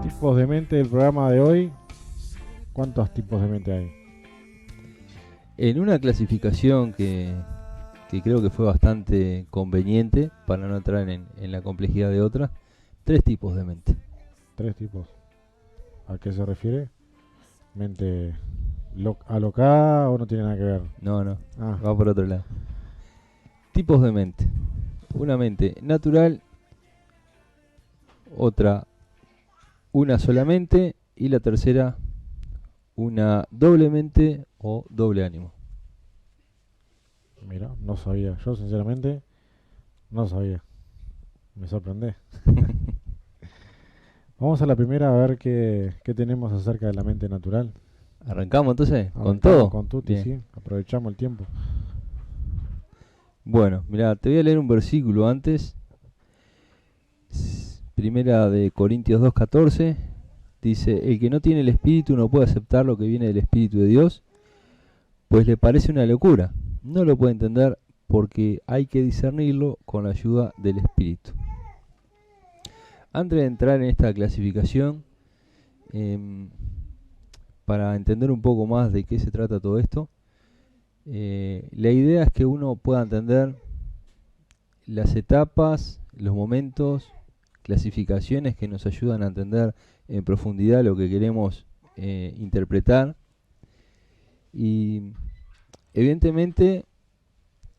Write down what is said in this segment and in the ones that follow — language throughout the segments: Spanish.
Tipos de mente del programa de hoy. ¿Cuántos tipos de mente hay? En una clasificación que creo que fue bastante conveniente para no entrar en la complejidad de otras, 3 tipos de mente. 3 tipos. ¿A qué se refiere? ¿Mente alocada o no tiene nada que ver? No, Ah, va por otro lado. Tipos de mente. Una mente natural, otra una solamente y la tercera una doble mente o doble ánimo. mira, no sabía. Yo sinceramente no sabía. Me sorprendé. Vamos a la primera a ver qué tenemos acerca de la mente natural. ¿Arrancamos entonces? ¿Con Arrancamos todo? con Tuti, Bien. sí. Aprovechamos el tiempo. Bueno, mira, te voy a leer un versículo antes. Primera de Corintios 2:14. Dice, el que no tiene el Espíritu no puede aceptar lo que viene del Espíritu de Dios, pues le parece una locura. No lo puede entender porque hay que discernirlo con la ayuda del Espíritu. Antes de entrar en esta clasificación, para entender un poco más de qué se trata todo esto, la idea es que uno pueda entender las etapas, los momentos, clasificaciones que nos ayudan a entender en profundidad lo que queremos interpretar. Y evidentemente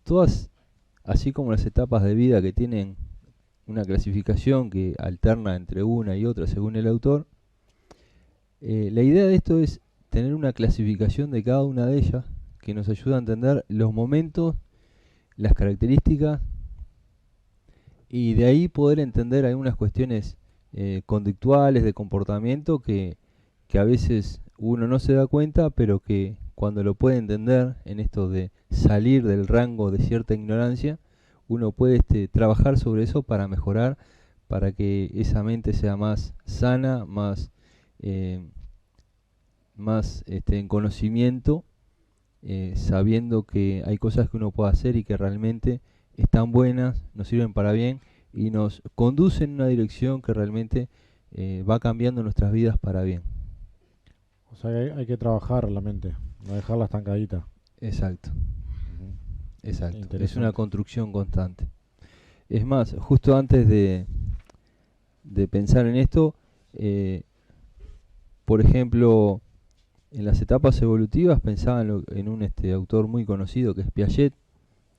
todas, así como las etapas de vida que tienen una clasificación que alterna entre una y otra según el autor, la idea de esto es tener una clasificación de cada una de ellas que nos ayuda a entender los momentos, las características y de ahí poder entender algunas cuestiones conductuales de comportamiento que a veces uno no se da cuenta, pero que cuando lo puede entender en esto de salir del rango de cierta ignorancia, uno puede trabajar sobre eso para mejorar, para que esa mente sea más sana, más en conocimiento, sabiendo que hay cosas que uno puede hacer y que realmente están buenas, nos sirven para bien y nos conducen en una dirección que realmente va cambiando nuestras vidas para bien. O sea, hay que trabajar la mente, no dejarla estancadita. Exacto, Ujú. exacto. Es una Interesante. construcción constante. Es más, justo antes de pensar en esto, eh, por ejemplo, en las etapas evolutivas pensaba en un autor muy conocido que es Piaget,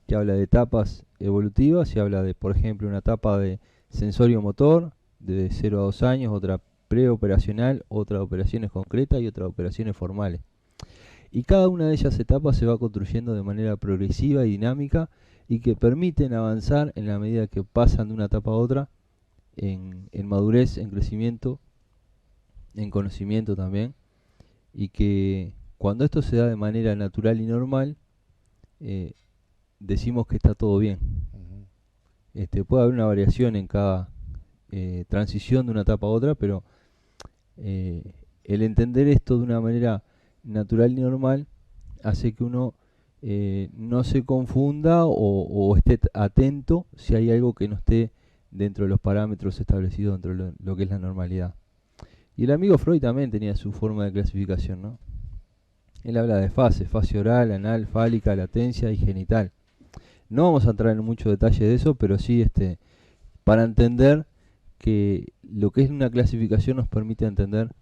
que habla de etapas evolutivas y habla de, por ejemplo, una etapa de sensorio motor, de 0 a 2 años, otra preoperacional, otra de operaciones concretas y otra de operaciones formales. Y cada una de esas etapas se va construyendo de manera progresiva y dinámica y que permiten avanzar en la medida que pasan de una etapa a otra en madurez, en crecimiento, en conocimiento también, y que cuando esto se da de manera natural y normal, decimos que está todo bien. Puede haber una variación en cada transición de una etapa a otra, pero el entender esto de una manera natural y normal hace que uno no se confunda o esté atento si hay algo que no esté dentro de los parámetros establecidos dentro de lo que es la normalidad. Y el amigo Freud también tenía su forma de clasificación, ¿no? Él habla de fases, fase oral, anal, fálica, latencia y genital. No vamos a entrar en mucho detalle de eso, pero sí para entender que lo que es una clasificación nos permite entender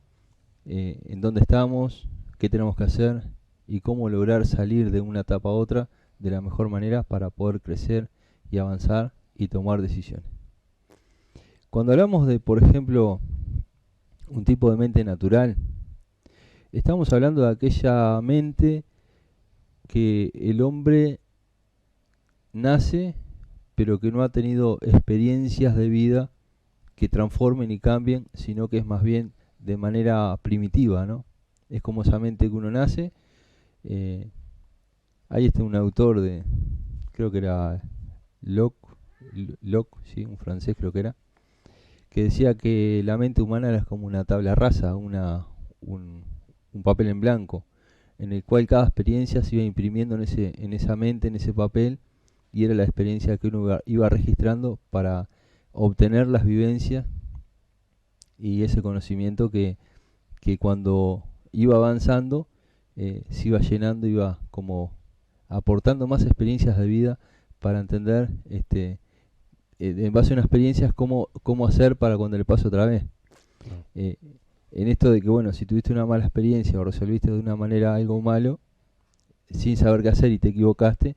en dónde estamos, qué tenemos que hacer y cómo lograr salir de una etapa a otra de la mejor manera para poder crecer y avanzar y tomar decisiones. Cuando hablamos de, por ejemplo, un tipo de mente natural, estamos hablando de aquella mente que el hombre nace pero que no ha tenido experiencias de vida que transformen y cambien, sino que es más bien de manera primitiva, ¿no? Es como esa mente que uno nace. Hay un autor creo que era Locke, sí, un francés creo que era, que decía que la mente humana era como una tabla rasa, un papel en blanco, en el cual cada experiencia se iba imprimiendo en esa mente, en ese papel, y era la experiencia que uno iba registrando para obtener las vivencias y ese conocimiento que cuando iba avanzando se iba llenando, iba como aportando más experiencias de vida para entender en base a unas experiencias cómo hacer para cuando le pase otra vez. Claro. En esto de que, bueno, si tuviste una mala experiencia o resolviste de una manera algo malo, sin saber qué hacer y te equivocaste,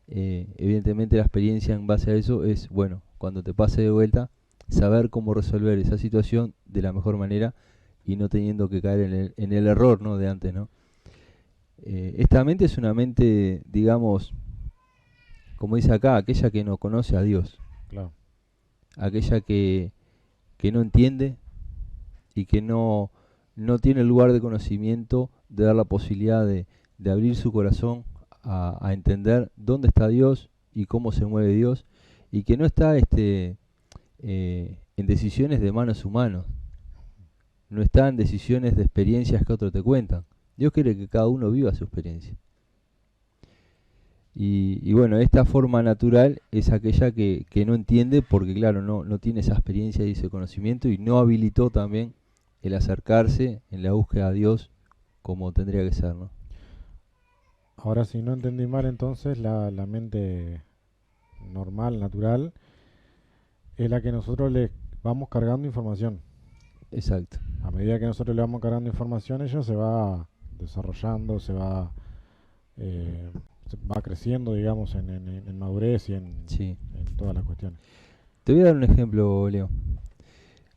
evidentemente la experiencia en base a eso es, bueno, cuando te pase de vuelta, saber cómo resolver esa situación de la mejor manera y no teniendo que caer en el error, ¿no?, de antes, ¿no? Esta mente es una mente, digamos, como dice acá, aquella que no conoce a Dios, Claro. aquella que no entiende y que no tiene el lugar de conocimiento de dar la posibilidad de abrir su corazón a entender dónde está Dios y cómo se mueve Dios, y que no está en decisiones de manos humanos, no está en decisiones de experiencias que otros te cuentan. Dios quiere que cada uno viva su experiencia. Y bueno, esta forma natural es aquella que no entiende porque, claro, no tiene esa experiencia y ese conocimiento, y no habilitó también el acercarse en la búsqueda a Dios como tendría que ser, ¿no? Ahora, si no entendí mal, entonces la mente normal, natural, es la que nosotros le vamos cargando información. Exacto. A medida que nosotros le vamos cargando información, ella se va desarrollando, eh, se va creciendo, digamos, en madurez y Sí. en todas las cuestiones. Te voy a dar un ejemplo, Leo.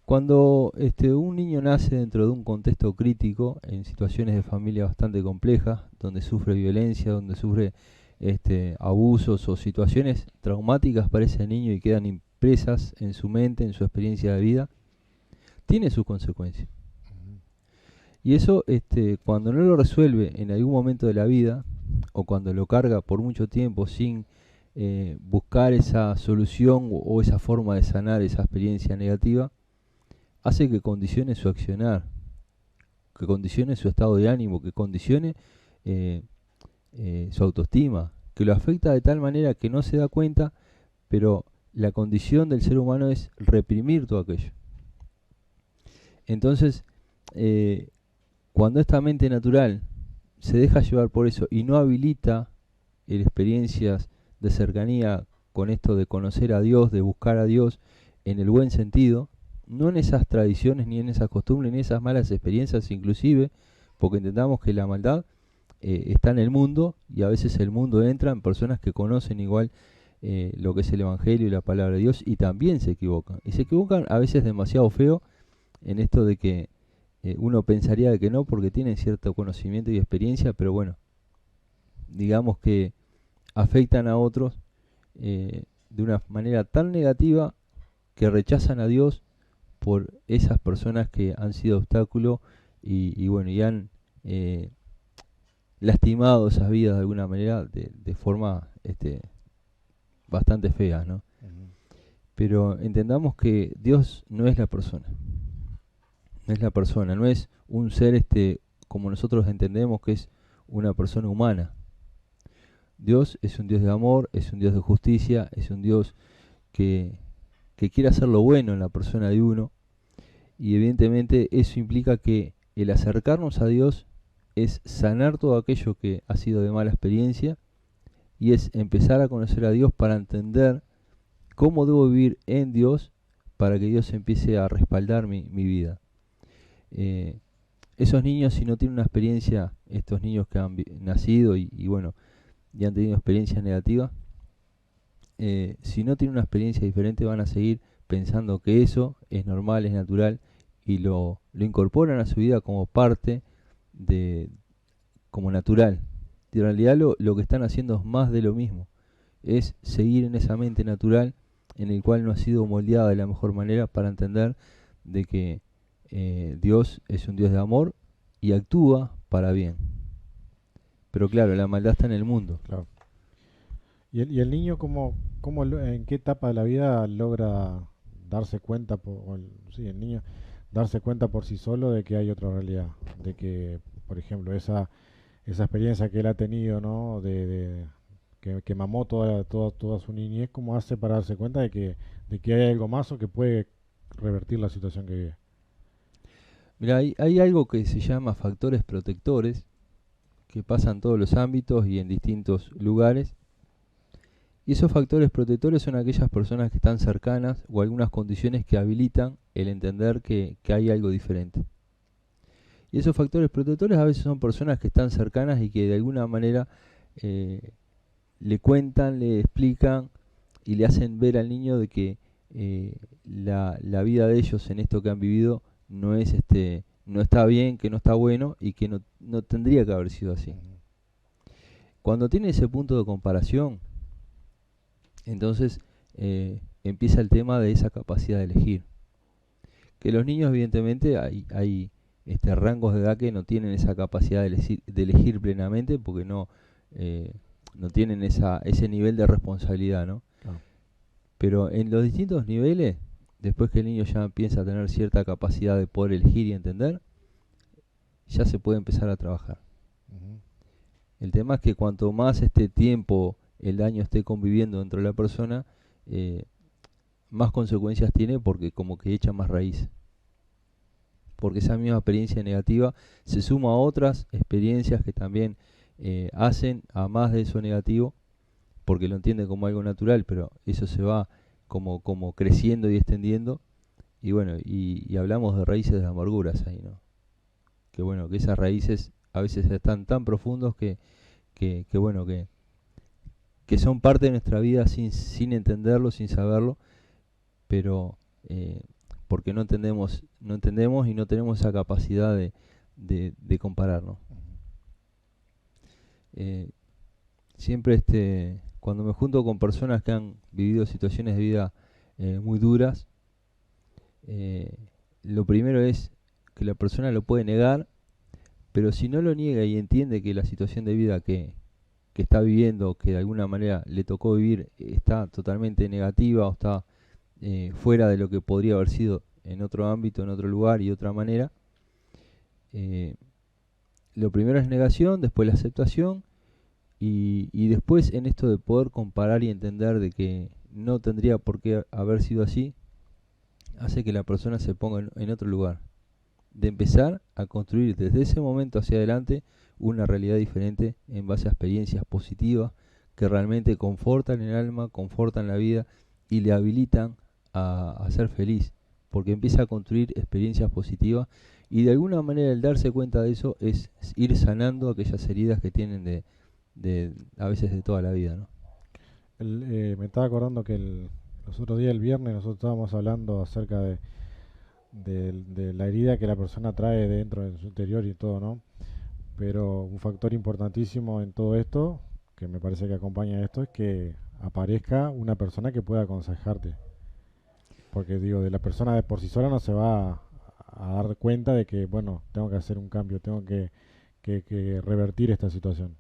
Cuando un niño nace dentro de un contexto crítico, en situaciones de familia bastante complejas, donde sufre violencia, donde sufre abusos o situaciones traumáticas para ese niño y quedan impresas en su mente, en su experiencia de vida, tiene sus consecuencias. Ujú. Y eso, cuando no lo resuelve en algún momento de la vida, o cuando lo carga por mucho tiempo sin buscar esa solución o esa forma de sanar esa experiencia negativa, hace que condicione su accionar, que condicione su estado de ánimo, que condicione eh, su autoestima, que lo afecta de tal manera que no se da cuenta, pero la condición del ser humano es reprimir todo aquello. Entonces, cuando esta mente natural se deja llevar por eso y no habilita experiencias de cercanía con esto de conocer a Dios, de buscar a Dios en el buen sentido, no en esas tradiciones, ni en esas costumbres, ni en esas malas experiencias inclusive, porque entendamos que la maldad está en el mundo, y a veces el mundo entra en personas que conocen igual lo que es el Evangelio y la palabra de Dios, y también se equivocan. Y se equivocan a veces demasiado feo en esto de que uno pensaría de que no, porque tienen cierto conocimiento y experiencia, pero bueno, digamos que afectan a otros de una manera tan negativa que rechazan a Dios por esas personas que han sido obstáculo y bueno, y han lastimado esas vidas de alguna manera de forma bastante fea, ¿no? Ujú. Pero entendamos que Dios no es la persona, no es la persona, no es un ser como nosotros entendemos que es una persona humana. Dios es un Dios de amor, es un Dios de justicia, es un Dios que, que quiere hacer lo bueno en la persona de uno, y evidentemente eso implica que el acercarnos a Dios es sanar todo aquello que ha sido de mala experiencia, y es empezar a conocer a Dios para entender cómo debo vivir en Dios para que Dios empiece a respaldar mi vida. Eh, Esos niños, si no tienen una experiencia, estos niños que han nacido y bueno, y han tenido experiencias negativas, si no tienen una experiencia diferente, van a seguir pensando que eso es normal, es natural, y lo incorporan a su vida como parte como natural. Y en realidad lo que están haciendo es más de lo mismo, es seguir en esa mente natural en el cual no ha sido moldeada de la mejor manera para entender de que Dios es un Dios de amor y actúa para bien. Pero claro, la maldad está en el mundo. Claro. Y el niño en qué etapa de la vida logra darse cuenta, sí, el niño darse cuenta por sí solo de que hay otra realidad, de que, por ejemplo, esa experiencia que él ha tenido, ¿no? Que mamó toda su niñez, ¿cómo hace para darse cuenta de que hay algo más o que puede revertir la situación que vive? Mira, hay algo que se llama factores protectores, que pasan en todos los ámbitos y en distintos lugares. Y esos factores protectores son aquellas personas que están cercanas o algunas condiciones que habilitan el entender que hay algo diferente. Y esos factores protectores a veces son personas que están cercanas y que de alguna manera eh, le cuentan, le explican y le hacen ver al niño de que la vida de ellos en esto que han vivido no está bien, que no está bueno y que no tendría que haber sido así. Ujú. Cuando tiene ese punto de comparación, entonces empieza el tema de esa capacidad de elegir. Que los niños, evidentemente, hay rangos de edad que no tienen esa capacidad de elegir plenamente porque eh, no tienen ese nivel de responsabilidad, ¿no? Claro. Pero en los distintos niveles, después que el niño ya empieza a tener cierta capacidad de poder elegir y entender, ya se puede empezar a trabajar. Ujú. El tema es que cuanto más este tiempo el daño esté conviviendo dentro de la persona, eh, más consecuencias tiene porque como que echa más raíz. Porque esa misma experiencia negativa se suma a otras experiencias que también hacen a más de eso negativo, porque lo entiende como algo natural, pero eso se va como creciendo y extendiendo. Y bueno, y hablamos de raíces de amarguras ahí, ¿no? Que bueno, que esas raíces a veces están tan profundos que bueno, que son parte de nuestra vida sin entenderlo, sin saberlo, pero porque no entendemos y no tenemos esa capacidad de compararnos. Eh, Siempre cuando me junto con personas que han vivido situaciones de vida muy duras, eh, lo primero es que la persona lo puede negar, pero si no lo niega y entiende que la situación de vida que está viviendo, que de alguna manera le tocó vivir, está totalmente negativa o está fuera de lo que podría haber sido en otro ámbito, en otro lugar y de otra manera, eh, lo primero es negación, después la aceptación y después en esto de poder comparar y entender de que no tendría por qué haber sido así, hace que la persona se ponga en otro lugar, de empezar a construir desde ese momento hacia adelante una realidad diferente en base a experiencias positivas que realmente confortan el alma, confortan la vida y le habilitan a ser feliz, porque empieza a construir experiencias positivas y de alguna manera el darse cuenta de eso es ir sanando aquellas heridas que tienen de a veces de toda la vida, ¿no? Me estaba acordando que los otros días, el viernes, nosotros estábamos hablando acerca de la herida que la persona trae dentro de su interior y todo, ¿no? Pero un factor importantísimo en todo esto, que me parece que acompaña esto, es que aparezca una persona que pueda aconsejarte. Porque digo, de la persona de por sí sola no se va a dar cuenta de que, bueno, tengo que hacer un cambio, tengo que revertir esta situación.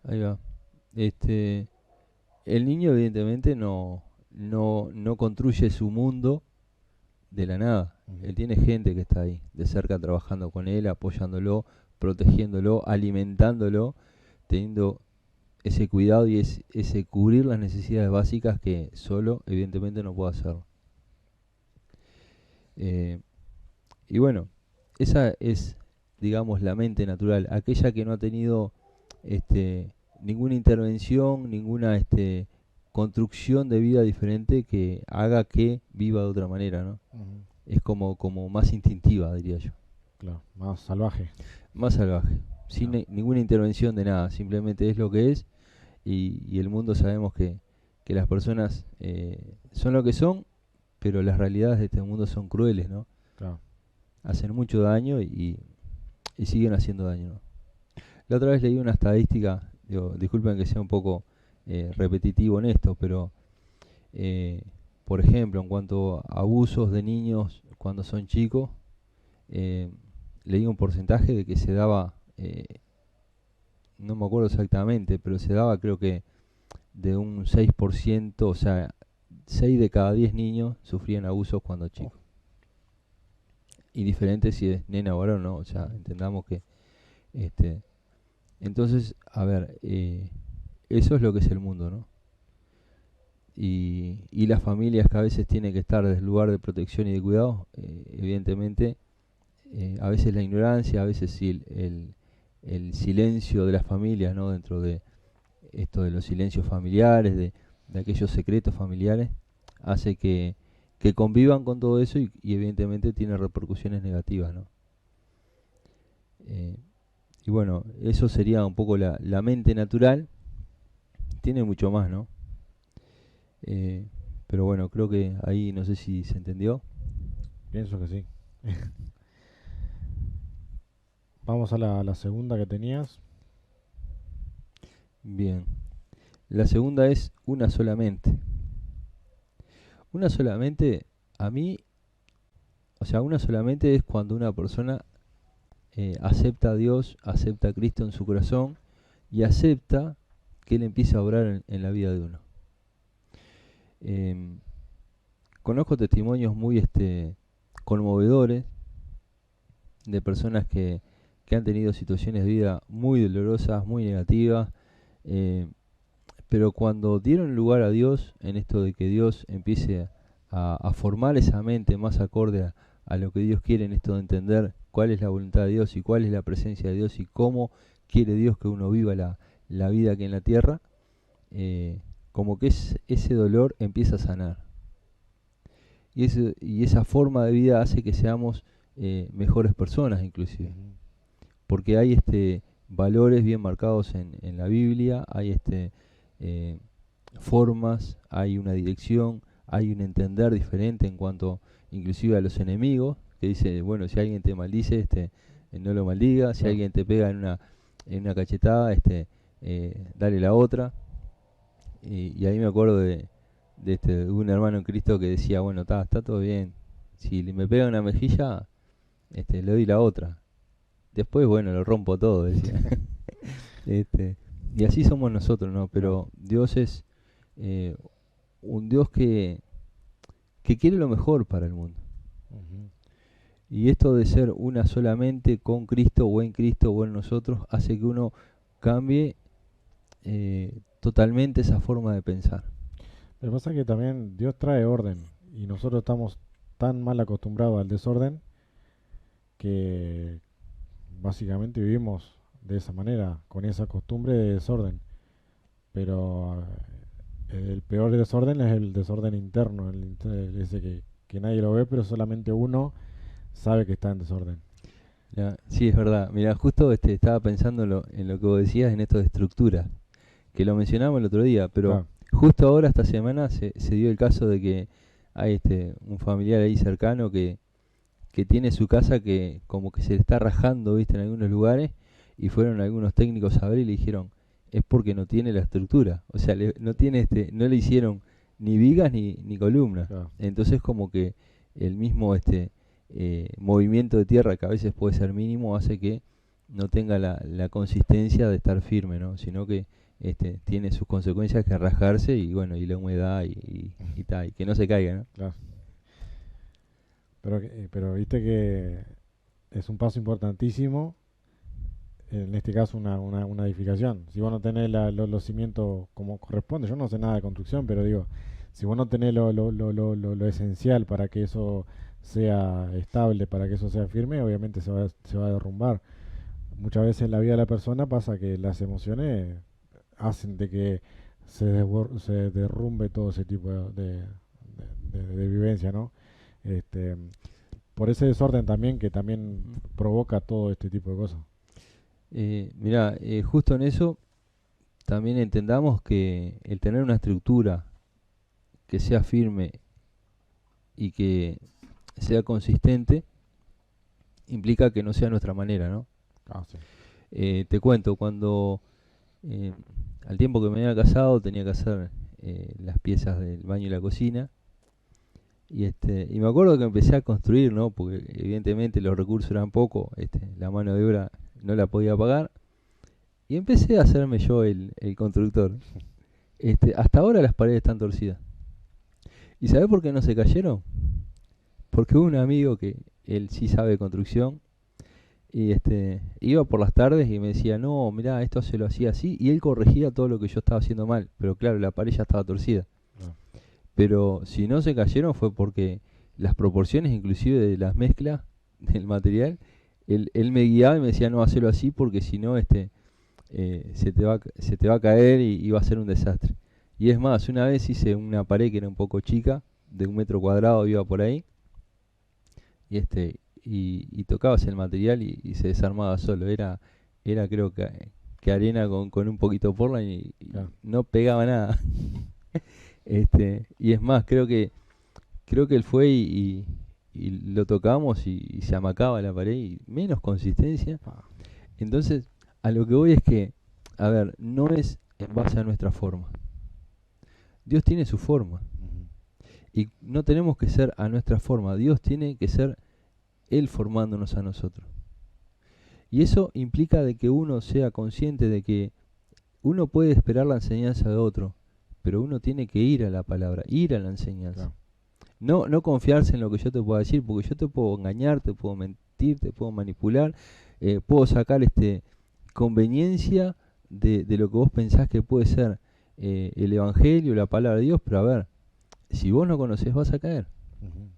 Ahí va. Este, el niño evidentemente no construye su mundo de la nada. Ujú. Él tiene gente que está ahí, de cerca trabajando con él, apoyándolo, protegiéndolo, alimentándolo, teniendo ese cuidado y ese cubrir las necesidades básicas que solo evidentemente no puede hacer. Eh, y bueno, esa es, digamos, la mente natural, aquella que no ha tenido ninguna intervención, ninguna construcción de vida diferente que haga que viva de otra manera, ¿no? Ujú. Es como más instintiva, diría yo. Claro, más salvaje. Más salvaje, sin Claro. ninguna intervención de nada, simplemente es lo que es y el mundo sabemos que las personas son lo que son, pero las realidades de este mundo son crueles, ¿no? Claro. Hacen mucho daño y siguen haciendo daño, ¿no? La otra vez leí una estadística, digo, disculpen que sea un poco repetitivo en esto, pero eh, por ejemplo, en cuanto a abusos de niños cuando son chicos, eh, leí un porcentaje de que se daba, no me acuerdo exactamente, pero se daba creo que de un 6%, o sea, 6 de cada 10 niños sufrían abusos cuando Oh. chicos. Indiferente si es nena o varón, ¿no? O sea, Ujú. entendamos que... Este, entonces, a ver, eso es lo que es el mundo, ¿no? Y las familias que a veces tienen que estar desde el lugar de protección y de cuidado, evidentemente a veces la ignorancia, a veces sí el silencio de las familias, ¿no? Dentro de esto de los silencios familiares, de aquellos secretos familiares, hace que convivan con todo eso y evidentemente tiene repercusiones negativas, ¿no? Y bueno, eso sería un poco la mente natural. Tiene mucho más, ¿no? Pero bueno, creo que ahí no sé si se entendió. Pienso que sí. Vamos a la segunda que tenías. Bien. La segunda es una solamente. Una solamente, a mí, o sea, una solamente es cuando una persona acepta a Dios, acepta a Cristo en su corazón y acepta que Él empiece a obrar en la vida de uno. Em, Conozco testimonios muy conmovedores de personas que han tenido situaciones de vida muy dolorosas, muy negativas, eh, pero cuando dieron lugar a Dios, en esto de que Dios empiece a formar esa mente más acorde a lo que Dios quiere, en esto de entender cuál es la voluntad de Dios y cuál es la presencia de Dios y cómo quiere Dios que uno viva la vida aquí en la tierra, como que ese dolor empieza a sanar. Y esa forma de vida hace que seamos mejores personas inclusive. Porque hay valores bien marcados en la Biblia, hay formas, hay una dirección, hay un entender diferente en cuanto inclusive a los enemigos, que dice, bueno, si alguien te maldice, no lo maldigas, si alguien te pega en una cachetada, dale la otra. Y ahí me acuerdo de un hermano en Cristo que decía, bueno, está todo bien, si me pega una mejilla, le doy la otra. Después, bueno, lo rompo todo, decía. Y así somos nosotros, ¿no? Pero Dios es un Dios que quiere lo mejor para el mundo. Y esto de ser una solamente con Cristo o en nosotros hace que uno cambie totalmente esa forma de pensar. Lo que pasa es que también Dios trae orden y nosotros estamos tan mal acostumbrados al desorden que básicamente vivimos de esa manera, con esa costumbre de desorden. Pero el peor desorden es el desorden interno, ese que nadie lo ve, pero solamente uno sabe que está en desorden. Sí, es verdad. Mira, justo estaba pensando en lo que vos decías, en esto de estructura, que lo mencionamos el otro día, pero justo ahora, esta semana, se dio el caso de que hay un familiar ahí cercano que tiene su casa que como que se le está rajando, viste, en algunos lugares, y fueron algunos técnicos a ver y le dijeron, es porque no tiene la estructura, o sea, no tiene no le hicieron ni vigas ni columnas. Entonces como que el mismo movimiento de tierra, que a veces puede ser mínimo, hace que no tenga la consistencia de estar firme, ¿no? Sino que tiene sus consecuencias, que rajarse y bueno, y la humedad y que no se caiga, ¿no? Claro. Pero viste que es un paso importantísimo, en este caso una edificación. Si vos no tenés los cimientos como corresponde, yo no sé nada de construcción, pero digo, si vos no tenés lo esencial para que eso sea estable, para que eso sea firme, obviamente se va a derrumbar. Muchas veces en la vida de la persona pasa que las emociones hacen de que se derrumbe todo ese tipo de vivencia, ¿no? Por ese desorden también que también provoca todo este tipo de cosas. Mirá, justo en eso también entendamos que el tener una estructura que sea firme y que sea consistente implica que no sea nuestra manera, ¿no? Sí. Te cuento, cuando al tiempo que me había casado tenía que hacer las piezas del baño y la cocina. Y me acuerdo que empecé a construir, ¿no? Porque evidentemente los recursos eran pocos, la mano de obra no la podía pagar. Y empecé a hacerme yo el constructor. Hasta ahora las paredes están torcidas. ¿Y sabés por qué no se cayeron? Porque hubo un amigo que él sí sabe de construcción y iba por las tardes y me decía, no, mirá, esto se lo hacía así, y él corregía todo lo que yo estaba haciendo mal, pero claro, la pared ya estaba torcida. Pero si no se cayeron fue porque las proporciones inclusive de las mezclas del material él me guiaba y me decía, no, hacelo así porque si no, se te va a caer y va a ser un desastre. Y es más, una vez hice una pared que era un poco chica, de 1 metro cuadrado, iba por ahí, y tocabas el material y se desarmaba solo. Era creo que arena con un poquito de porla y Claro. no pegaba nada. Y es más, creo que él fue y lo tocamos y se amacaba la pared y menos consistencia. Pa. Entonces, a lo que voy es que, a ver, no es en base a nuestra forma. Dios tiene su forma Ujú. y no tenemos que ser a nuestra forma. Dios tiene que ser Él formándonos a nosotros. Y eso implica de que uno sea consciente de que uno puede esperar la enseñanza de otro, pero uno tiene que ir a la palabra, ir a la enseñanza. Claro. No confiarse en lo que yo te pueda decir, porque yo te puedo engañar, te puedo mentir, te puedo manipular, puedo sacar conveniencia de lo que vos pensás que puede ser el Evangelio, la palabra de Dios, pero a ver, si vos no conocés vas a caer. Ujú.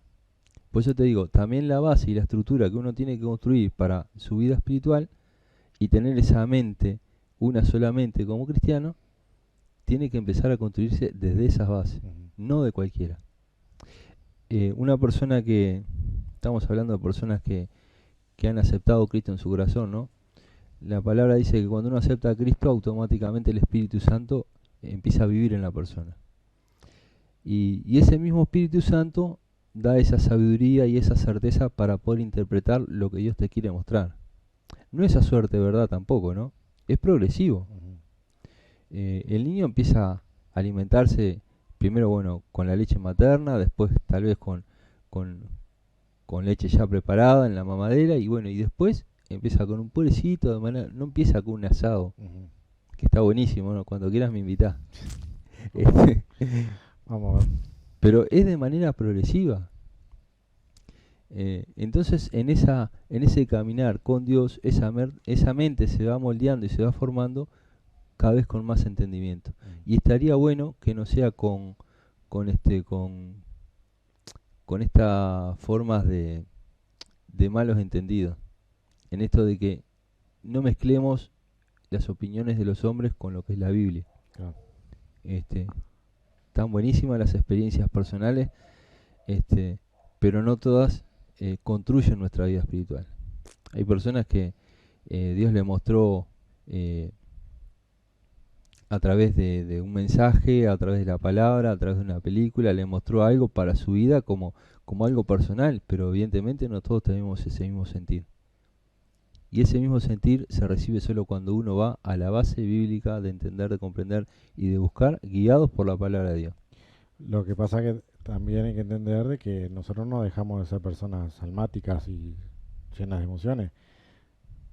Por eso te digo, también la base y la estructura que uno tiene que construir para su vida espiritual y tener esa mente, una sola mente como cristiano, tiene que empezar a construirse desde esas bases, Ujú. no de cualquiera. Una persona estamos hablando de personas que han aceptado a Cristo en su corazón, ¿no? La palabra dice que cuando uno acepta a Cristo, automáticamente el Espíritu Santo empieza a vivir en la persona. Y ese mismo Espíritu Santo da esa sabiduría y esa certeza para poder interpretar lo que Dios te quiere mostrar. No es a suerte, ¿verdad? Tampoco, ¿no? Es progresivo. Ujú. El niño empieza a alimentarse primero, bueno, con la leche materna, después tal vez con, con leche ya preparada en la mamadera y bueno, y después empieza con un purecito, de manera, no empieza con un asado, Ujú. que está buenísimo, ¿no? Cuando quieras me invitás. Vamos, Este, vamos a ver. pero es de manera progresiva. Entonces, en ese caminar con Dios, esa mente se va moldeando y se va formando cada vez con más entendimiento. Ujú. Y estaría bueno que no sea con este, con estas formas de malos entendidos. En esto de que no mezclemos las opiniones de los hombres con lo que es la Biblia. Claro. Este, Están buenísimas las experiencias personales, este, pero no todas construyen nuestra vida espiritual. Hay personas que Dios le mostró eh, a través de un mensaje, a través de la palabra, a través de una película, le mostró algo para su vida como algo personal, pero evidentemente no todos tenemos ese mismo sentir. Y ese mismo sentir se recibe solo cuando uno va a la base bíblica de entender, de comprender y de buscar, guiados por la palabra de Dios. Lo que pasa que también hay que entender de que nosotros no dejamos de ser personas almáticas y llenas de emociones.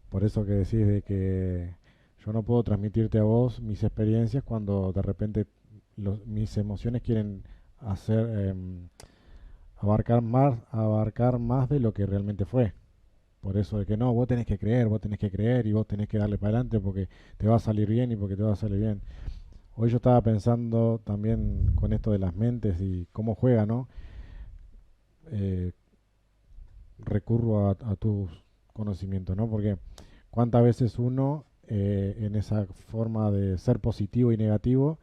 Por eso que decís de que yo no puedo transmitirte a vos mis experiencias cuando de repente mis emociones quieren hacer abarcar más de lo que realmente fue. Por eso de que no, vos tenés que creer y vos tenés que darle para adelante porque te va a salir bien y porque te va a salir bien. Hoy yo estaba pensando también con esto de las mentes y cómo juega, ¿no? Eh, Recurro a tus conocimientos, ¿no? Porque cuántas veces uno en esa forma de ser positivo y negativo,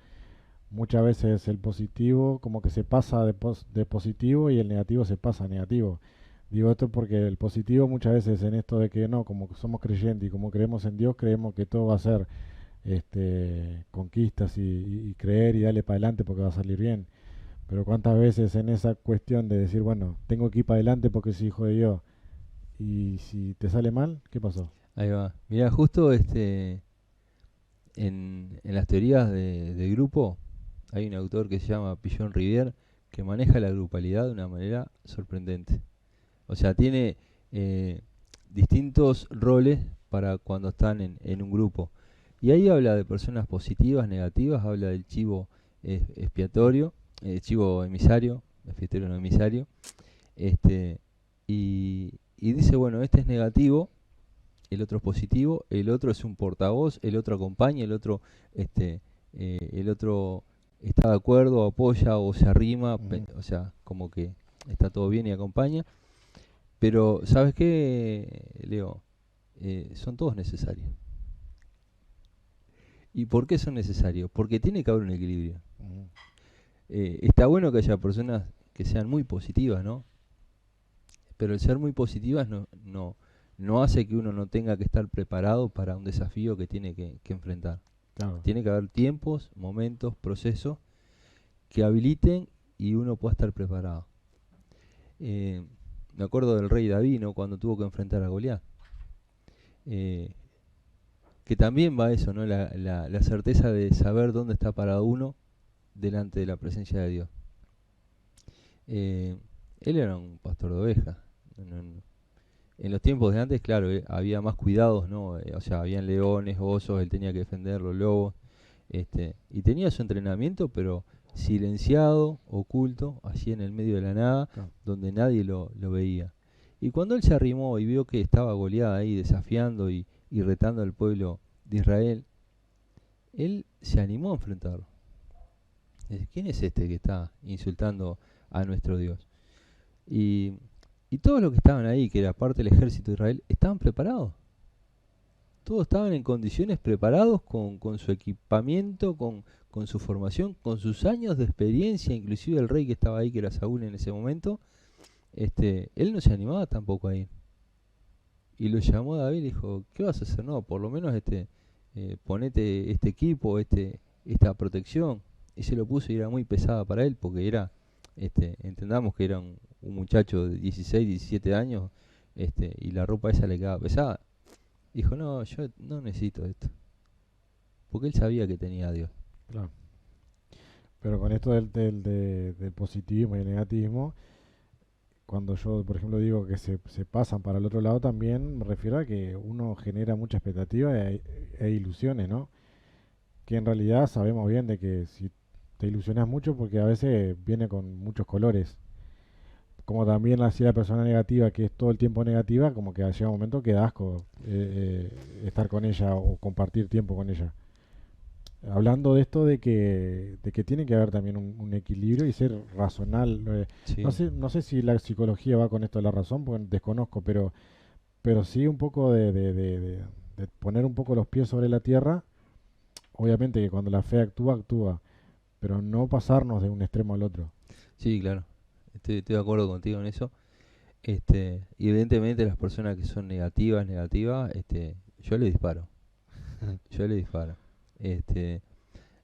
muchas veces el positivo como que se pasa de positivo y el negativo se pasa a negativo. Digo esto porque el positivo muchas veces en esto de que no, como que somos creyentes y como creemos en Dios, creemos que todo va a ser conquistas y creer y darle para adelante porque va a salir bien. Pero cuántas veces en esa cuestión de decir, bueno, tengo que ir para adelante porque soy hijo de Dios, y si te sale mal, ¿qué pasó? Ahí va. Mira, justo en las teorías de grupo hay un autor que se llama Pillon Rivière que maneja la grupalidad de una manera sorprendente. O sea, tiene distintos roles para cuando están en un grupo. Y ahí habla de personas positivas, negativas, habla del chivo expiatorio, chivo emisario, expiatorio no emisario, este, y dice, bueno, este es negativo, el otro es positivo, el otro es un portavoz, el otro acompaña, el otro está de acuerdo, apoya o se arrima, Ujú. o sea, como que está todo bien y acompaña. Pero, ¿sabes qué, Leo? Son todos necesarios. ¿Y por qué son necesarios? Porque tiene que haber un equilibrio. Ujú. Está bueno que haya personas que sean muy positivas, ¿no? Pero el ser muy positivas no hace que uno no tenga que estar preparado para un desafío que tiene que enfrentar. Claro, Tiene que haber tiempos, momentos, procesos que habiliten y uno pueda estar preparado. Eh, Me acuerdo del rey David, ¿no? Cuando tuvo que enfrentar a Goliat. Eh, que también va eso, ¿no? La certeza de saber dónde está parado uno delante de la presencia de Dios. Eh, Él era un pastor de ovejas. En los tiempos de antes, claro, había más cuidados, ¿no? O sea, habían leones, osos, él tenía que defender los lobos. Y tenía su entrenamiento, pero silenciado, oculto, así en el medio de la nada, claro. donde nadie lo veía. Y cuando él se arrimó y vio que estaba Goliat ahí desafiando y retando al pueblo de Israel, él se animó a enfrentarlo. Dice, ¿quién es este que está insultando a nuestro Dios? Y, y todos los que estaban ahí, que era parte del ejército de Israel, estaban preparados. Todos estaban en condiciones preparados con su equipamiento, con su formación, con sus años de experiencia, inclusive el rey que estaba ahí, que era Saúl en ese momento, él no se animaba tampoco a ir. Y lo llamó a David y le dijo, ¿qué vas a hacer? No, por lo menos ponete este equipo, esta protección. Y se lo puso y era muy pesada para él, porque entendamos que era un muchacho de 16, 17 años, y la ropa esa le quedaba pesada. Dijo, no, yo no necesito esto. Porque él sabía que tenía a Dios. Claro. Pero con esto del positivismo y el negativismo, cuando yo, por ejemplo, digo que se pasan para el otro lado, también me refiero a que uno genera mucha expectativa e ilusiones, ¿no? Que en realidad sabemos bien de que si te ilusionas mucho, porque a veces viene con muchos colores. Como también así la persona negativa, que es todo el tiempo negativa, como que llega un momento que da asco estar con ella o compartir tiempo con ella. Hablando de esto de que tiene que haber también un equilibrio y ser racional. No Sí, sé, no sé si la psicología va con esto de la razón, porque desconozco, pero sí un poco de poner un poco los pies sobre la tierra. Obviamente que cuando la fe actúa, actúa, pero no pasarnos de un extremo al otro. sí, claro. Estoy de acuerdo contigo en eso. Y evidentemente las personas que son negativas, yo le disparo. Yo le disparo. Este,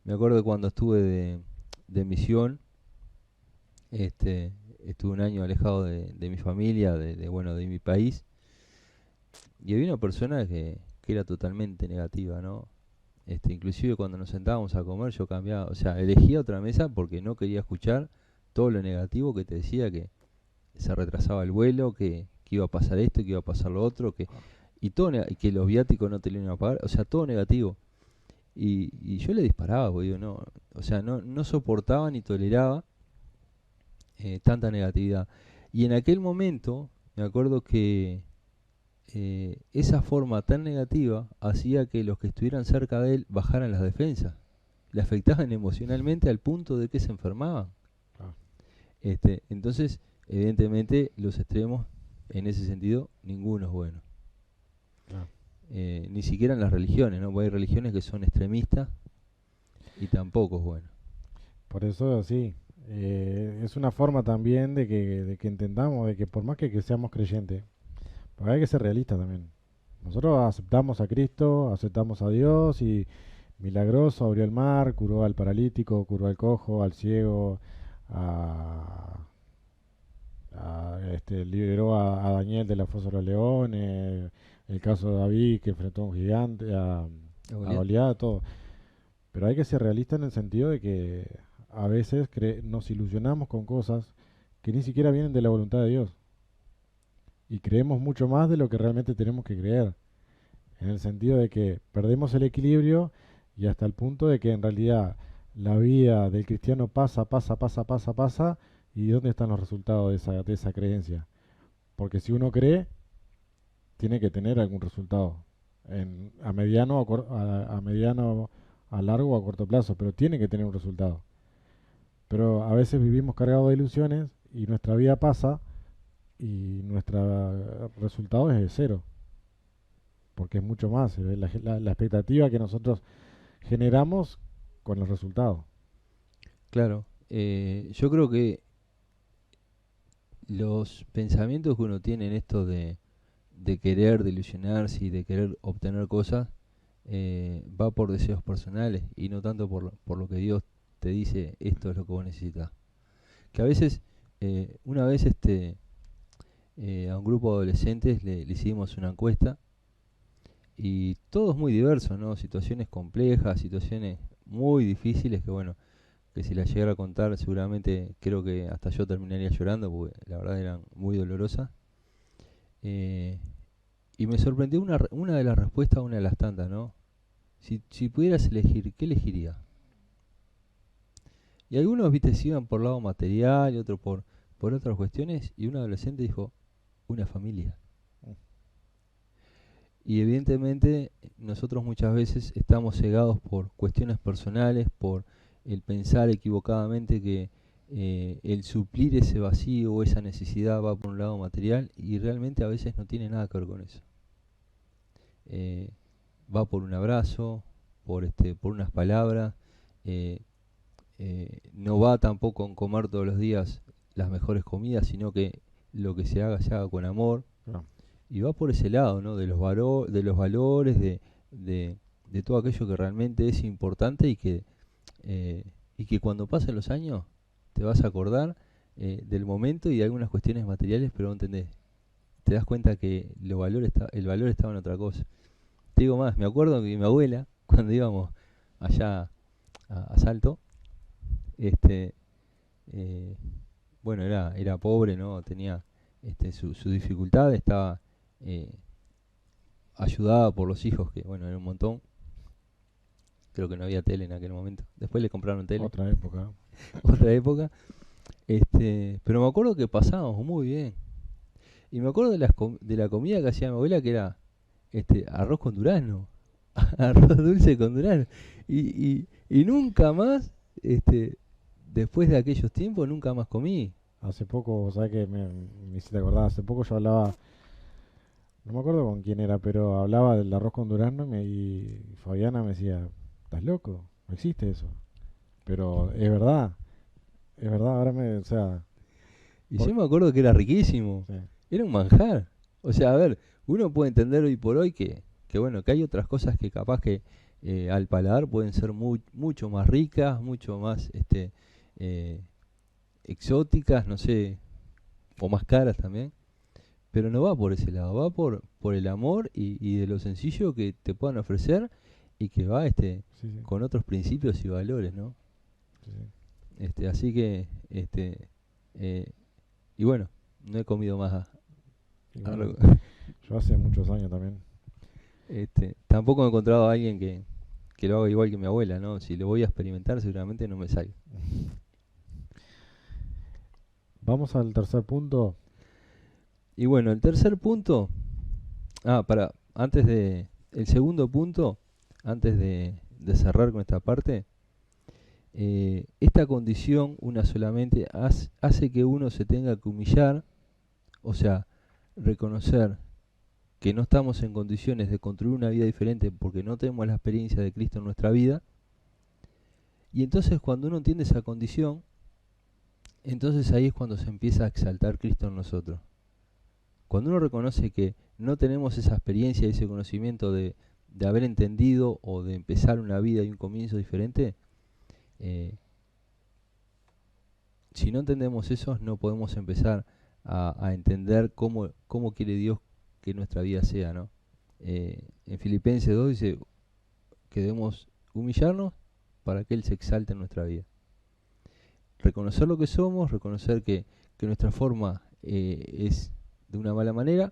Me acuerdo que cuando estuve de misión, estuve un año alejado de mi familia, bueno, de mi país, y había una persona que era totalmente negativa, ¿no? Inclusive cuando nos sentábamos a comer, yo cambiaba, o sea, elegía otra mesa porque no quería escuchar todo lo negativo que te decía, que se retrasaba el vuelo, que iba a pasar esto, que iba a pasar lo otro, y y que los viáticos no te lo iban a pagar, o sea, todo negativo. Y yo le disparaba, porque digo, no, o sea, no soportaba ni toleraba tanta negatividad. Y en aquel momento, me acuerdo que esa forma tan negativa hacía que los que estuvieran cerca de él bajaran las defensas, le afectaban emocionalmente al punto de que se enfermaban. Ah, Entonces, evidentemente, los extremos, en ese sentido, ninguno es bueno. ah. Ni siquiera en las religiones, ¿no? Porque hay religiones que son extremistas y tampoco es bueno. Por eso sí, es una forma también de que entendamos de que por más que seamos creyentes, porque hay que ser realistas también. Nosotros aceptamos a Cristo, aceptamos a Dios y milagroso abrió el mar, curó al paralítico, curó al cojo, al ciego, a, liberó a Daniel de la fosa de los leones, el caso de David que enfrentó a un gigante, ¿A a Goliat? Goliat, todo. Pero hay que ser realistas en el sentido de que a veces nos ilusionamos con cosas que ni siquiera vienen de la voluntad de Dios y creemos mucho más de lo que realmente tenemos que creer, en el sentido de que perdemos el equilibrio y hasta el punto de que en realidad la vida del cristiano pasa, pasa, pasa, pasa, pasa, y ¿dónde están los resultados de esa creencia? Porque si uno cree, tiene que tener algún resultado, a mediano, a mediano, a largo o a corto plazo, pero tiene que tener un resultado. Pero a veces vivimos cargados de ilusiones y nuestra vida pasa y nuestro resultado es de cero, porque es mucho más, la expectativa que nosotros generamos con los resultados. Claro, yo creo que los pensamientos que uno tiene en esto de querer, de ilusionarse y de querer obtener cosas, va por deseos personales y no tanto por lo que Dios te dice, esto es lo que vos necesitas. Que a veces, una vez a un grupo de adolescentes le hicimos una encuesta y todo es muy diverso, ¿no? Situaciones complejas, situaciones muy difíciles que bueno, que si las llegara a contar seguramente creo que hasta yo terminaría llorando porque la verdad eran muy dolorosas. Eh, y me sorprendió una de las respuestas, una de las tantas, ¿no? Si pudieras elegir, ¿qué elegirías? Y algunos, viste, se iban por lado material y otros por otras cuestiones, y un adolescente dijo, una familia. Y evidentemente nosotros muchas veces estamos cegados por cuestiones personales, por el pensar equivocadamente que el suplir ese vacío o esa necesidad va por un lado material y realmente a veces no tiene nada que ver con eso. Eh, Va por un abrazo, por unas palabras, eh, no va tampoco en comer todos los días las mejores comidas, sino que lo que se haga con amor. Claro. Y va por ese lado, ¿no? De los valores, de, de todo aquello que realmente es importante y que cuando pasen los años te vas a acordar del momento y de algunas cuestiones materiales, pero no entendés. Te das cuenta que el valor estaba en otra cosa. Te digo más, me acuerdo que mi abuela, cuando íbamos allá a Salto, este, eh, bueno, era pobre, ¿no? Tenía su dificultad, estaba eh, ayudada por los hijos, que bueno, era un montón. Creo que no había tele en aquel momento. Después le compraron tele, Otra época. otra época. Pero me acuerdo que pasábamos muy bien. Y me acuerdo de la comida que hacía mi abuela, que era arroz con durazno. Arroz dulce con durazno. Y nunca más, después de aquellos tiempos, nunca más comí. Hace poco, ¿sabes qué? Me hiciste acordar, hace poco yo hablaba, no me acuerdo con quién era, pero hablaba del arroz con durazno y Fabiana me decía, ¿estás loco? No existe eso. Pero es verdad, ahora o sea, Y por- yo me acuerdo que era riquísimo. sí, Era un manjar. O sea, a ver, uno puede entender hoy por hoy que bueno, que hay otras cosas que capaz que al paladar pueden ser mucho más ricas, mucho más eh, exóticas, no sé, o más caras también. Pero no va por ese lado, va por el amor y de lo sencillo que te puedan ofrecer y que va sí, sí, con otros principios y valores, ¿no? sí, sí. Así que, eh, y bueno, no he comido más Y bueno, algo. yo hace muchos años también. Tampoco he encontrado a alguien que lo haga igual que mi abuela, ¿no? Si lo voy a experimentar, seguramente no me sale. Vamos al tercer punto. Y bueno, el tercer punto, el segundo punto, antes de cerrar con esta parte, esta condición, una solamente, hace que uno se tenga que humillar, o sea, reconocer que no estamos en condiciones de construir una vida diferente porque no tenemos la experiencia de Cristo en nuestra vida. Y entonces cuando uno entiende esa condición, entonces ahí es cuando se empieza a exaltar Cristo en nosotros. Cuando uno reconoce que no tenemos esa experiencia y ese conocimiento de haber entendido o de empezar una vida y un comienzo diferente, eh, si no entendemos eso, no podemos empezar a entender cómo quiere Dios que nuestra vida sea, ¿no? En Filipenses 2 dice que debemos humillarnos para que Él se exalte en nuestra vida. Reconocer lo que somos, reconocer que nuestra forma es de una mala manera,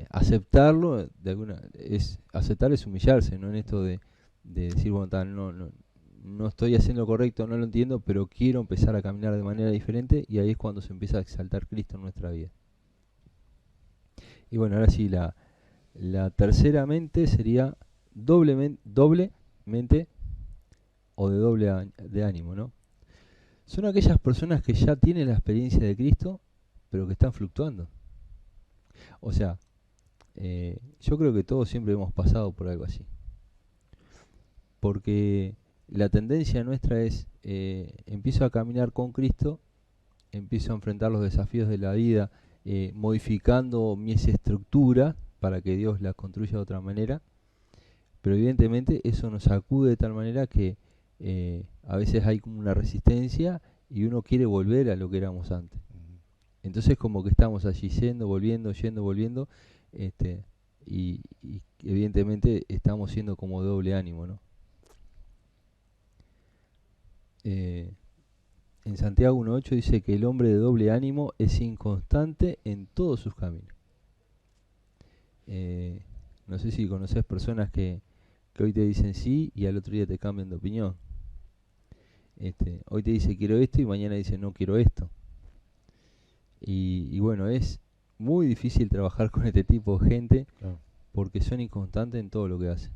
aceptarlo, aceptar es humillarse, ¿no? En esto de decir, bueno, no estoy haciendo lo correcto, no lo entiendo, pero quiero empezar a caminar de manera diferente y ahí es cuando se empieza a exaltar Cristo en nuestra vida. Y bueno, ahora sí, la tercera mente sería doble mente o de de ánimo, ¿no? Son aquellas personas que ya tienen la experiencia de Cristo pero que están fluctuando. O sea, yo creo que todos siempre hemos pasado por algo así. Porque la tendencia nuestra es, empiezo a caminar con Cristo, empiezo a enfrentar los desafíos de la vida, modificando mi estructura para que Dios la construya de otra manera, pero evidentemente eso nos sacude de tal manera que a veces hay como una resistencia y uno quiere volver a lo que éramos antes. Entonces como que estamos allí yendo, volviendo, y evidentemente estamos siendo como doble ánimo, ¿no? En Santiago 1.8 dice que el hombre de doble ánimo es inconstante en todos sus caminos. No sé si conoces personas que hoy te dicen sí y al otro día te cambian de opinión. Hoy te dice quiero esto y mañana dice no quiero esto. Y bueno, es muy difícil trabajar con este tipo de gente, claro, porque son inconstantes en todo lo que hacen.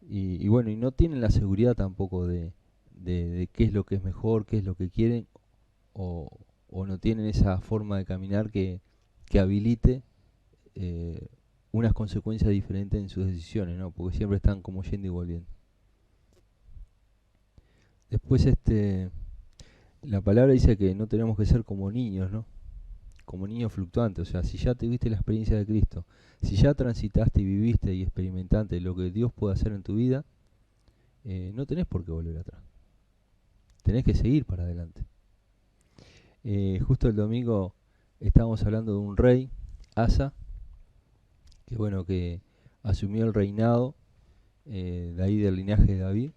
Y bueno, y no tienen la seguridad tampoco de qué es lo que es mejor, qué es lo que quieren, o no tienen esa forma de caminar que habilite unas consecuencias diferentes en sus decisiones, ¿no? Porque siempre están como yendo y volviendo. Después la palabra dice que no tenemos que ser como niños, ¿no? Como niños fluctuantes. O sea, si ya tuviste la experiencia de Cristo, si ya transitaste y viviste y experimentaste lo que Dios puede hacer en tu vida, no tenés por qué volver atrás. Tenés que seguir para adelante. Justo el domingo estábamos hablando de un rey, Asa, que bueno, que asumió el reinado de ahí del linaje de David.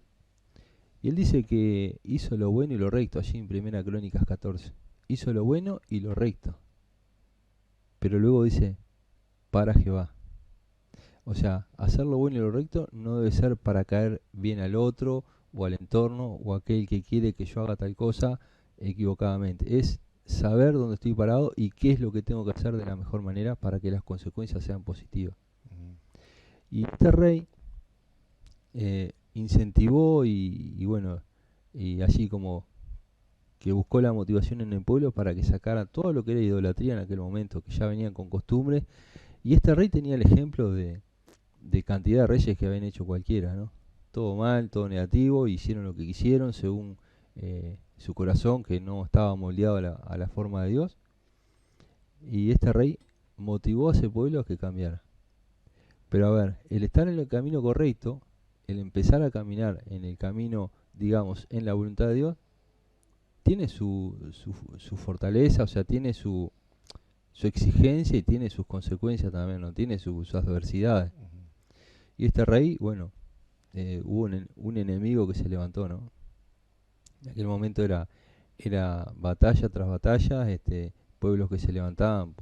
Y él dice que hizo lo bueno y lo recto, allí en 1 Crónicas 14. Hizo lo bueno y lo recto. Pero luego dice, para Jehová. O sea, hacer lo bueno y lo recto no debe ser para caer bien al otro, o al entorno, o a aquel que quiere que yo haga tal cosa equivocadamente. Es saber dónde estoy parado y qué es lo que tengo que hacer de la mejor manera para que las consecuencias sean positivas. Y este rey incentivó y bueno, y allí como que buscó la motivación en el pueblo para que sacara todo lo que era idolatría en aquel momento, que ya venían con costumbres. Y este rey tenía el ejemplo de cantidad de reyes que habían hecho cualquiera, ¿no? Todo mal, todo negativo, hicieron lo que quisieron según su corazón, que no estaba moldeado a la forma de Dios. Y este rey motivó a ese pueblo a que cambiara. Pero a ver, el estar en el camino correcto, el empezar a caminar en el camino, digamos, en la voluntad de Dios, tiene su fortaleza, o sea, tiene su exigencia y tiene sus consecuencias también, ¿no? Tiene sus adversidades. Y este rey, bueno, hubo un enemigo que se levantó, ¿no? En aquel momento era batalla tras batalla, pueblos que se levantaban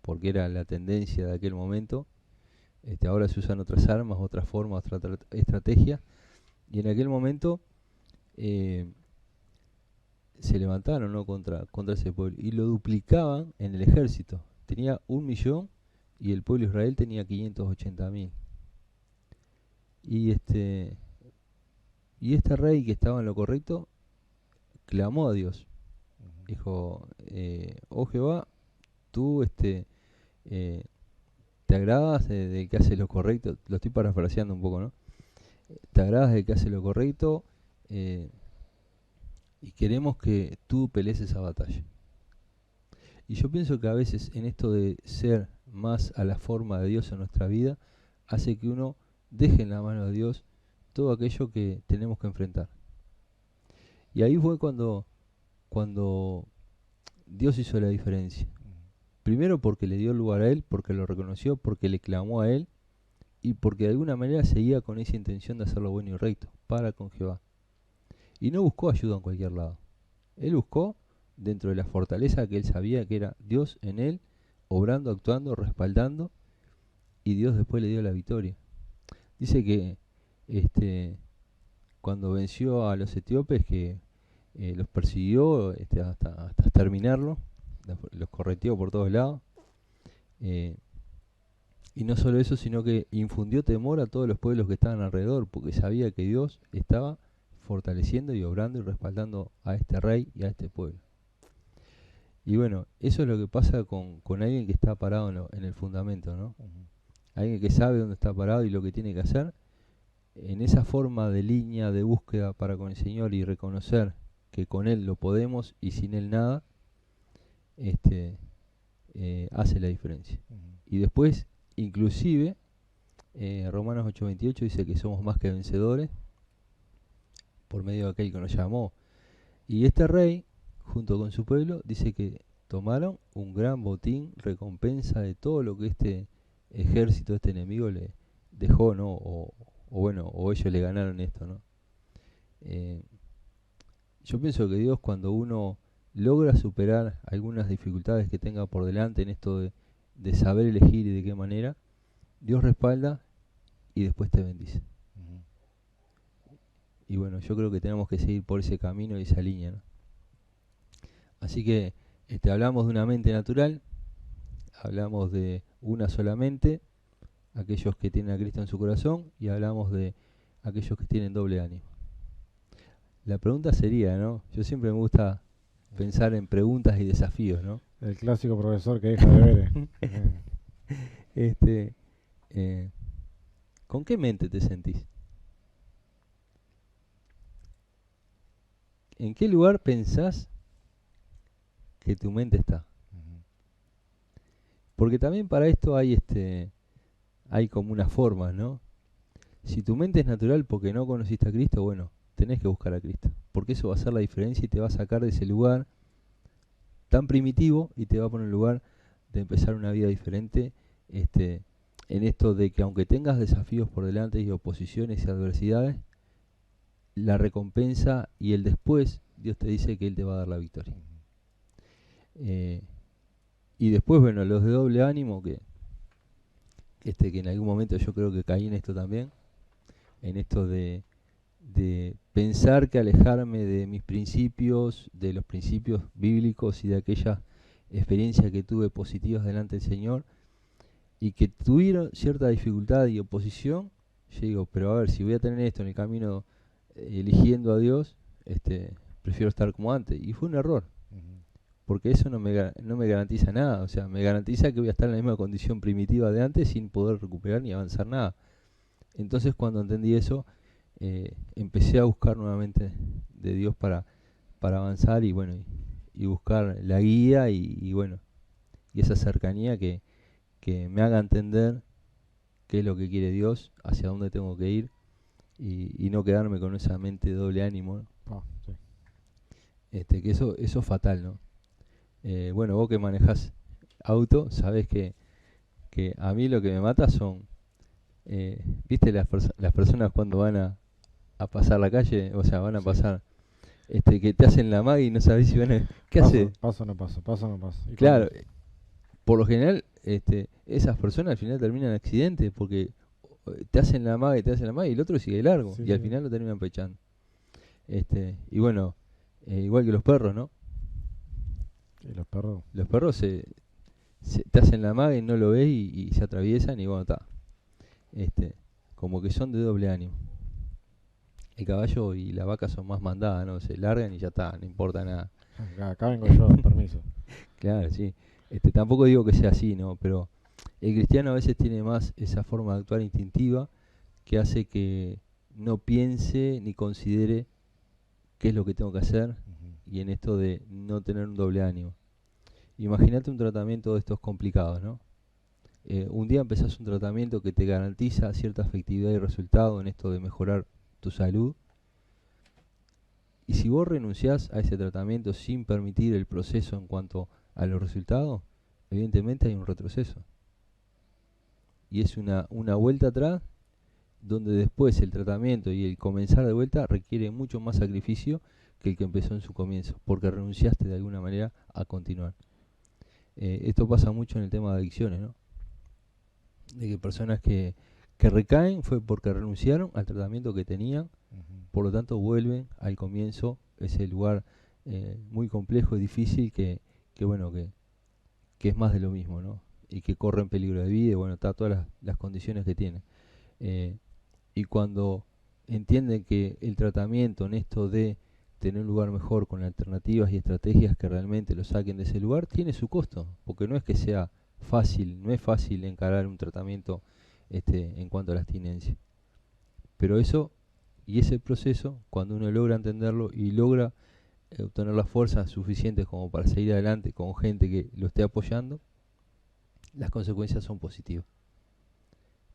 porque era la tendencia de aquel momento. Ahora se usan otras armas, otras formas, otra estrategia. Y en aquel momento se levantaron, ¿no? contra ese pueblo y lo duplicaban en el ejército. Tenía 1.000.000 y el pueblo de Israel tenía 580.000. Y este rey que estaba en lo correcto clamó a Dios. Dijo, oh Jehová, tú te agradas del que hace lo correcto. Lo estoy parafraseando un poco, ¿no? Te agradas del que hace lo correcto y queremos que tú pelees esa batalla. Y yo pienso que a veces en esto de ser más a la forma de Dios en nuestra vida, hace que uno deje en la mano de Dios todo aquello que tenemos que enfrentar. Y ahí fue cuando Dios hizo la diferencia. Primero porque le dio lugar a él, porque lo reconoció, porque le clamó a él y porque de alguna manera seguía con esa intención de hacer lo bueno y recto para con Jehová. Y no buscó ayuda en cualquier lado. Él buscó dentro de la fortaleza que él sabía que era Dios en él, obrando, actuando, respaldando, y Dios después le dio la victoria. Dice que cuando venció a los etíopes, que los persiguió hasta exterminarlo, los correteó por todos lados, y no solo eso, sino que infundió temor a todos los pueblos que estaban alrededor, porque sabía que Dios estaba fortaleciendo y obrando y respaldando a este rey y a este pueblo. Y bueno, eso es lo que pasa con alguien que está parado en el fundamento, ¿no? Ujú. Alguien que sabe dónde está parado y lo que tiene que hacer. En esa forma de línea de búsqueda para con el Señor y reconocer que con Él lo podemos y sin Él nada, este, hace la diferencia. Ujú. Y después, inclusive, Romanos 8:28 dice que somos más que vencedores por medio de aquel que nos llamó. Y este rey, junto con su pueblo, dice que tomaron un gran botín, recompensa de todo lo que este ejército, este enemigo le dejó, ¿no? O bueno, o ellos le ganaron esto, ¿no? Eh, yo pienso que Dios, cuando uno logra superar algunas dificultades que tenga por delante en esto de saber elegir y de qué manera, Dios respalda y después te bendice. Ujú. Y bueno, yo creo que tenemos que seguir por ese camino y esa línea, ¿no? Así que hablamos de una mente natural, hablamos de una sola mente, aquellos que tienen a Cristo en su corazón, y hablamos de aquellos que tienen doble ánimo. La pregunta sería, ¿no? Yo siempre me gusta pensar en preguntas y desafíos, ¿no? El clásico profesor que deja deberes. Este, eh, ¿Con qué mente te sentís? ¿En qué lugar pensás que tu mente está? Ujú. Porque también para esto hay como unas formas, ¿no? Si tu mente es natural porque no conociste a Cristo, bueno, tenés que buscar a Cristo, porque eso va a hacer la diferencia y te va a sacar de ese lugar tan primitivo y te va a poner en el lugar de empezar una vida diferente, en esto de que aunque tengas desafíos por delante y oposiciones y adversidades, la recompensa y el después, Dios te dice que Él te va a dar la victoria. Eh, y después, bueno, los de doble ánimo, que en algún momento yo creo que caí en esto también, en esto de pensar que alejarme de mis principios, de los principios bíblicos y de aquellas experiencias que tuve positivas delante del Señor y que tuvieron cierta dificultad y oposición, yo digo, pero a ver, si voy a tener esto en el camino eligiendo a Dios, prefiero estar como antes. Y fue un error, Ujú. porque eso no me garantiza nada, o sea, me garantiza que voy a estar en la misma condición primitiva de antes sin poder recuperar ni avanzar nada. Entonces cuando entendí eso, empecé a buscar nuevamente de Dios para avanzar y bueno, y buscar la guía y bueno, y esa cercanía que me haga entender qué es lo que quiere Dios, hacia dónde tengo que ir y no quedarme con esa mente de doble ánimo, ¿no? Ah, sí. Que eso es fatal, ¿no? Bueno, vos que manejás auto, sabés que a mí lo que me mata son, ¿viste las personas cuando van a pasar la calle? O sea, van a Sí. pasar, que te hacen la magia y no sabés si van a... ¿Qué hace? Paso no paso, paso no paso. ¿Y Claro, cuándo? por lo general, esas personas al final terminan en accidentes porque te hacen la magia y te hacen la magia y el otro sigue largo Sí, y al sí. final lo terminan pechando. Y bueno, igual que los perros, ¿no? Y los perros. Los perros te hacen la magia y no lo ves y se atraviesan y bueno, está. Como que son de doble ánimo. El caballo y la vaca son más mandadas, ¿no? Se largan y ya está, no importa nada. Acá vengo yo, permiso. Claro, sí. Tampoco digo que sea así, ¿no? Pero el cristiano a veces tiene más esa forma de actuar instintiva que hace que no piense ni considere qué es lo que tengo que hacer Ujú. y en esto de no tener un doble ánimo. Imagínate un tratamiento de estos complicados, ¿no? Un día empezás un tratamiento que te garantiza cierta efectividad y resultado en esto de mejorar tu salud. Y si vos renunciás a ese tratamiento sin permitir el proceso en cuanto a los resultados, evidentemente hay un retroceso. Y es una vuelta atrás donde después el tratamiento y el comenzar de vuelta requiere mucho más sacrificio que el que empezó en su comienzo, porque renunciaste de alguna manera a continuar. Esto pasa mucho en el tema de adicciones, ¿no? De que personas que recaen fue porque renunciaron al tratamiento que tenían, Ujú. por lo tanto vuelven al comienzo, ese lugar muy complejo y difícil bueno, que es más de lo mismo, ¿no? Y que corre en peligro de vida, y bueno, está todas las condiciones que tiene. Y cuando entienden que el tratamiento en esto de tener un lugar mejor con alternativas y estrategias que realmente lo saquen de ese lugar, tiene su costo, porque no es que sea fácil, no es fácil encarar un tratamiento en cuanto a la abstinencia. Pero eso y ese proceso, cuando uno logra entenderlo y logra obtener las fuerzas suficientes como para seguir adelante con gente que lo esté apoyando, las consecuencias son positivas.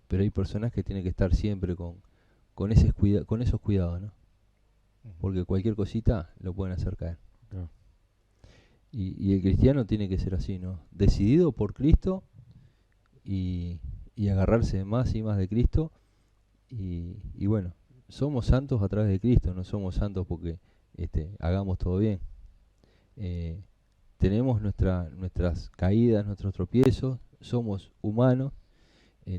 Pero hay personas que tienen que estar siempre con esos cuidados, ¿no? Porque cualquier cosita lo pueden hacer caer. Claro. Y el cristiano tiene que ser así, ¿no? Decidido por Cristo y agarrarse más y más de Cristo. Y bueno, somos santos a través de Cristo, no somos santos porque hagamos todo bien. Tenemos nuestras caídas, nuestros tropiezos, somos humanos,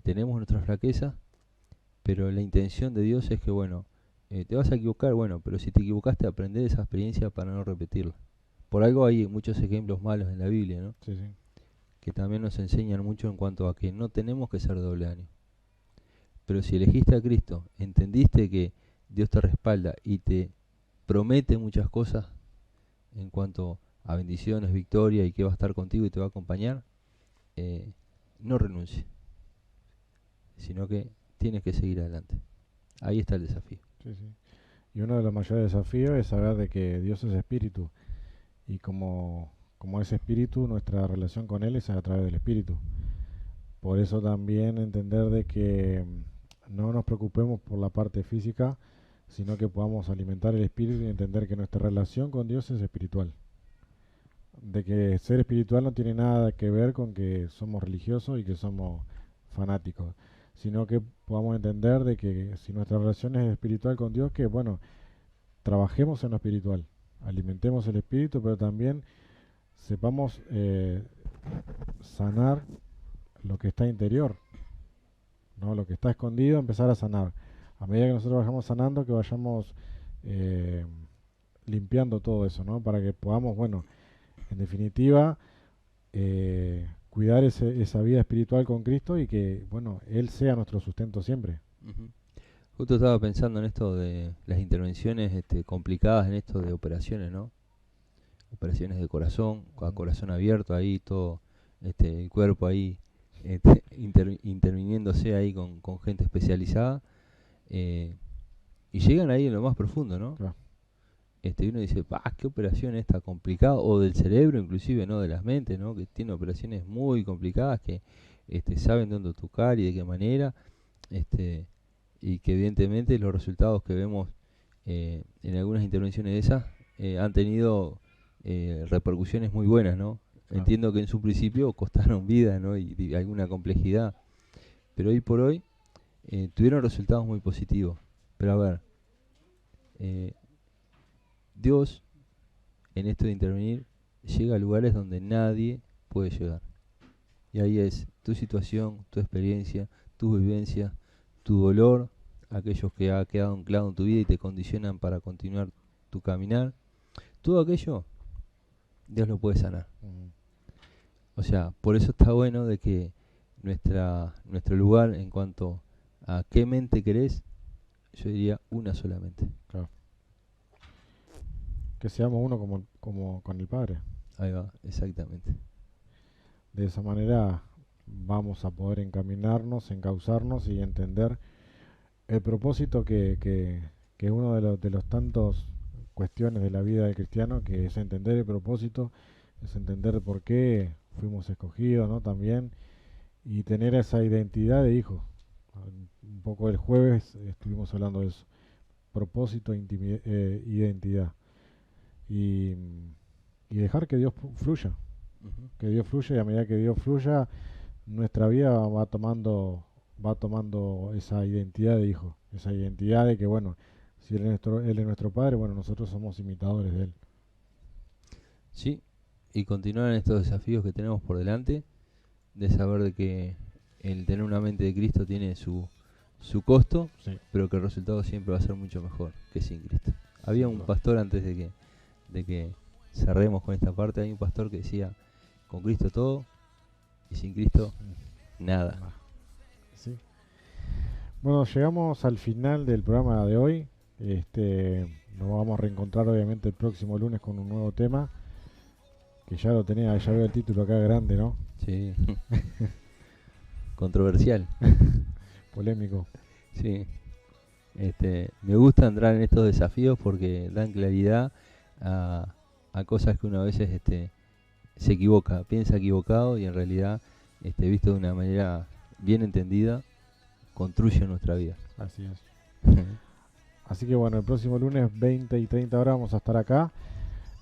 tenemos nuestras flaquezas, pero la intención de Dios es que, bueno, te vas a equivocar, bueno, pero si te equivocaste, aprende de esa experiencia para no repetirla. Por algo hay muchos ejemplos malos en la Biblia, ¿no? Sí, sí. Que también nos enseñan mucho en cuanto a que no tenemos que ser doble ánimo. Pero si elegiste a Cristo, entendiste que Dios te respalda y te promete muchas cosas en cuanto a bendiciones, victoria y que va a estar contigo y te va a acompañar, no renuncies, sino que tienes que seguir adelante. Ahí está el desafío. Sí, sí. Y uno de los mayores desafíos es saber de que Dios es espíritu y como es espíritu, nuestra relación con Él es a través del espíritu. Por eso también entender de que no nos preocupemos por la parte física, sino que podamos alimentar el espíritu y entender que nuestra relación con Dios es espiritual. De que ser espiritual no tiene nada que ver con que somos religiosos y que somos fanáticos, sino que podamos entender de que si nuestra relación es espiritual con Dios, que bueno, trabajemos en lo espiritual, alimentemos el espíritu, pero también sepamos sanar lo que está interior, ¿no? Lo que está escondido, empezar a sanar. A medida que nosotros vayamos sanando, que vayamos eh, limpiando todo eso, ¿no? Para que podamos, bueno, en definitiva, cuidar esa vida espiritual con Cristo y que, bueno, Él sea nuestro sustento siempre. Uh-huh. Justo estaba pensando en esto de las intervenciones complicadas en esto de operaciones, ¿no? Operaciones de corazón, a corazón abierto ahí, todo el cuerpo ahí interviniéndose ahí con gente especializada, y llegan ahí en lo más profundo, ¿no? Claro. Y uno dice, qué operación esta complicada, o del cerebro inclusive, ¿no? De las mentes, ¿no? Que tiene operaciones muy complicadas que saben dónde tocar y de qué manera, y que evidentemente los resultados que vemos en algunas intervenciones de esas han tenido repercusiones muy buenas, ¿no? Claro. Entiendo que en su principio costaron vida, ¿no? Y alguna complejidad, pero hoy por hoy tuvieron resultados muy positivos. Pero a ver, Dios en esto de intervenir llega a lugares donde nadie puede llegar. Y ahí es tu situación, tu experiencia, tu vivencia, tu dolor, aquellos que ha quedado anclado en tu vida y te condicionan para continuar tu caminar. Todo aquello, Dios lo puede sanar. O sea, por eso está bueno de que nuestro lugar en cuanto a qué mente querés, yo diría una solamente. Claro. Que seamos uno como con el Padre. Ahí va, exactamente. De esa manera vamos a poder encaminarnos, encauzarnos y entender el propósito que es uno de los tantos cuestiones de la vida del cristiano, que es entender el propósito, es entender por qué fuimos escogidos, ¿no? También, y tener esa identidad de hijo. Un poco el jueves estuvimos hablando de eso, propósito, identidad, y, y dejar que Dios fluya, que Dios fluya, y a medida que Dios fluya, nuestra vida va tomando esa identidad de hijo, esa identidad de que, bueno, si Él es nuestro Padre, bueno, nosotros somos imitadores de Él. Sí, y continuar en estos desafíos que tenemos por delante, de saber de que el tener una mente de Cristo tiene su costo, Sí. pero que el resultado siempre va a ser mucho mejor que sin Cristo. Había un pastor antes de que cerremos con esta parte, hay un pastor que decía, con Cristo todo y sin Cristo nada. Sí. Bueno, llegamos al final del programa de hoy. nos vamos a reencontrar obviamente el próximo lunes con un nuevo tema, que ya lo tenía, ya veo el título acá grande, ¿no? Sí. Controversial. Polémico. Sí. Me gusta entrar en estos desafíos porque dan claridad a cosas que uno a veces se equivoca, piensa equivocado y en realidad, visto de una manera bien entendida, construye nuestra vida. Así es. Así que bueno, el próximo lunes 20 y 30 horas vamos a estar acá.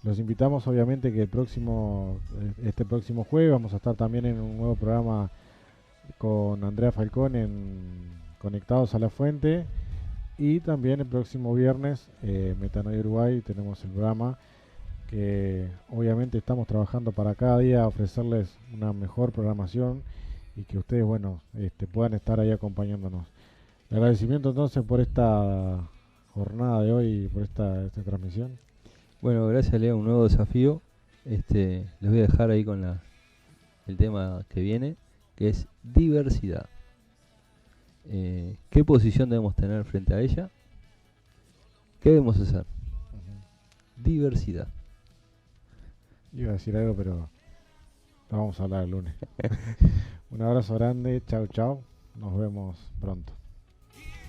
Los invitamos obviamente que este próximo jueves vamos a estar también en un nuevo programa con Andrea Falcón en Conectados a la Fuente. Y también el próximo viernes, Metanoia Uruguay, tenemos el programa que obviamente estamos trabajando para cada día ofrecerles una mejor programación y que ustedes, bueno, puedan estar ahí acompañándonos. El agradecimiento entonces por esta jornada de hoy, por esta transmisión. Bueno, gracias Leo, un nuevo desafío. Les voy a dejar ahí con el tema que viene, que es diversidad. ¿Qué posición debemos tener frente a ella? ¿Qué debemos hacer? Diversidad. Iba a decir algo, pero lo vamos a hablar el lunes. Un abrazo grande, chao, chao. Nos vemos pronto.